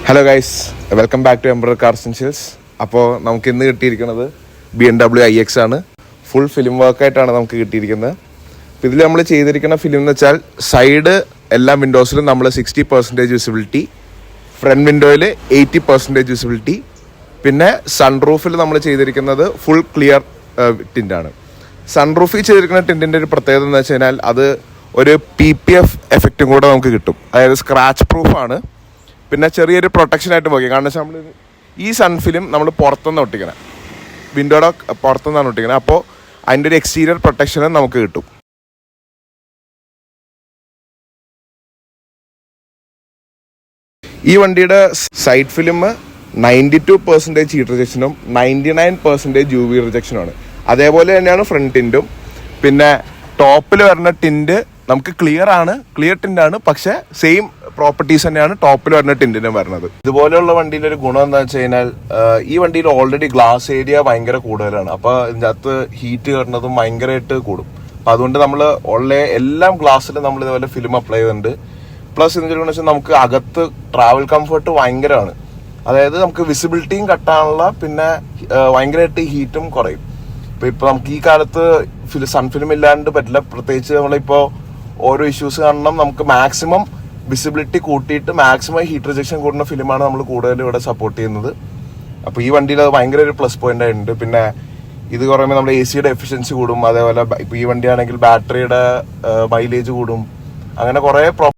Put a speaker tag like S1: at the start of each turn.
S1: Hello guys, welcome back to Embrer car essentials. അപ്പോൾ നമുക്ക് ഇന്ന് കിട്ടിയിരിക്കുന്നത് BMW iX ആണ്. ഫുൾ ഫിലിം വർക്കായിട്ടാണ് നമുക്ക് കിട്ടിയിരിക്കുന്നത്. അപ്പോൾ ഇതിൽ നമ്മൾ ചെയ്തിരിക്കുന്ന ഫിലിം എന്ന് വെച്ചാൽ സൈഡ് എല്ലാ വിൻഡോസിലും നമ്മൾ 60% വിസിബിലിറ്റി, ഫ്രണ്ട് വിൻഡോയിൽ 80% വിസിബിലിറ്റി, പിന്നെ സൺറൂഫിൽ നമ്മൾ ചെയ്തിരിക്കുന്നത് ഫുൾ ക്ലിയർ ടിൻ്റാണ്. സൺറൂഫിൽ ചെയ്തിരിക്കുന്ന ടിൻറ്റിൻ്റെ ഒരു പ്രത്യേകത എന്ന് വെച്ച് കഴിഞ്ഞാൽ അത് ഒരു PPF എഫക്റ്റും കൂടെ നമുക്ക് കിട്ടും. അതായത് സ്ക്രാച്ച് പ്രൂഫാണ്. പിന്നെ ചെറിയൊരു പ്രൊട്ടക്ഷനായിട്ട് പോയി. കാരണം വെച്ചാൽ നമ്മൾ ഈ സൺ ഫിലിം നമ്മൾ പുറത്തുനിന്ന് ഒട്ടിക്കണം, വിൻഡോയുടെ പുറത്തുനിന്നാണ് ഒട്ടിക്കണം. അപ്പോൾ അതിൻ്റെ ഒരു എക്സ്റ്റീരിയർ പ്രൊട്ടക്ഷനും നമുക്ക് കിട്ടും. ഈ വണ്ടിയുടെ സൈഡ് ഫിലിം 92% ഹീറ്റ് റിജക്ഷനും 99% UV റിജക്ഷനുമാണ്. അതേപോലെ തന്നെയാണ് ഫ്രണ്ട് ടിൻറ്റും. പിന്നെ ടോപ്പിൽ വരുന്ന ടിൻറ്റ് നമുക്ക് ക്ലിയർ ടിൻറ്റാണ്, പക്ഷെ സെയിം പ്രോപ്പർട്ടീസ് തന്നെയാണ് ടോപ്പിൽ വരുന്ന ടിൻറ്റിനും വരുന്നത്. ഇതുപോലെയുള്ള വണ്ടിയുടെ ഒരു ഗുണം എന്താ വെച്ച് കഴിഞ്ഞാൽ ഈ വണ്ടിയിൽ ഓൾറെഡി ഗ്ലാസ് ഏരിയ ഭയങ്കര കൂടുതലാണ്. അപ്പോൾ ഇതിൻ്റെ അകത്ത് ഹീറ്റ് കയറുന്നതും ഭയങ്കരമായിട്ട് കൂടും. അപ്പോൾ അതുകൊണ്ട് നമ്മൾ ഉള്ള എല്ലാം ഗ്ലാസ്സിലും നമ്മൾ ഇതുപോലെ ഫിലിം അപ്ലൈ ചെയ്യുന്നുണ്ട്. പ്ലസ് ഇതിൻ്റെ ഗുണം വെച്ചാൽ നമുക്ക് അകത്ത് ട്രാവൽ കംഫർട്ട് ഭയങ്കരമാണ്. അതായത് നമുക്ക് വിസിബിലിറ്റിയും കട്ടാനുള്ള, പിന്നെ ഭയങ്കരമായിട്ട് ഹീറ്റും കുറയും. ഇപ്പോൾ നമുക്ക് ഈ കാലത്ത് സൺ ഫിലിം ഇല്ലാണ്ട് പറ്റില്ല. പ്രത്യേകിച്ച് നമ്മളിപ്പോൾ ഓരോ ഇഷ്യൂസ് കാണണം, നമുക്ക് മാക്സിമം വിസിബിലിറ്റി കൂട്ടിയിട്ട് മാക്സിമം ഹീറ്റ് റിജക്ഷൻ കൂടുന്ന ഫിലിമാണ് നമ്മൾ കൂടുതലും ഇവിടെ സപ്പോർട്ട് ചെയ്യുന്നത്. അപ്പോൾ ഈ വണ്ടിയിൽ അത് ഭയങ്കര ഒരു പ്ലസ് പോയിന്റ് ആയിട്ടുണ്ട്. പിന്നെ ഇത് കുറയുമ്പോൾ നമ്മുടെ AC-യുടെ എഫിഷ്യൻസി കൂടും. അതേപോലെ ഇപ്പോൾ ഈ വണ്ടിയാണെങ്കിൽ ബാറ്ററിയുടെ മൈലേജ് കൂടും. അങ്ങനെ കുറേ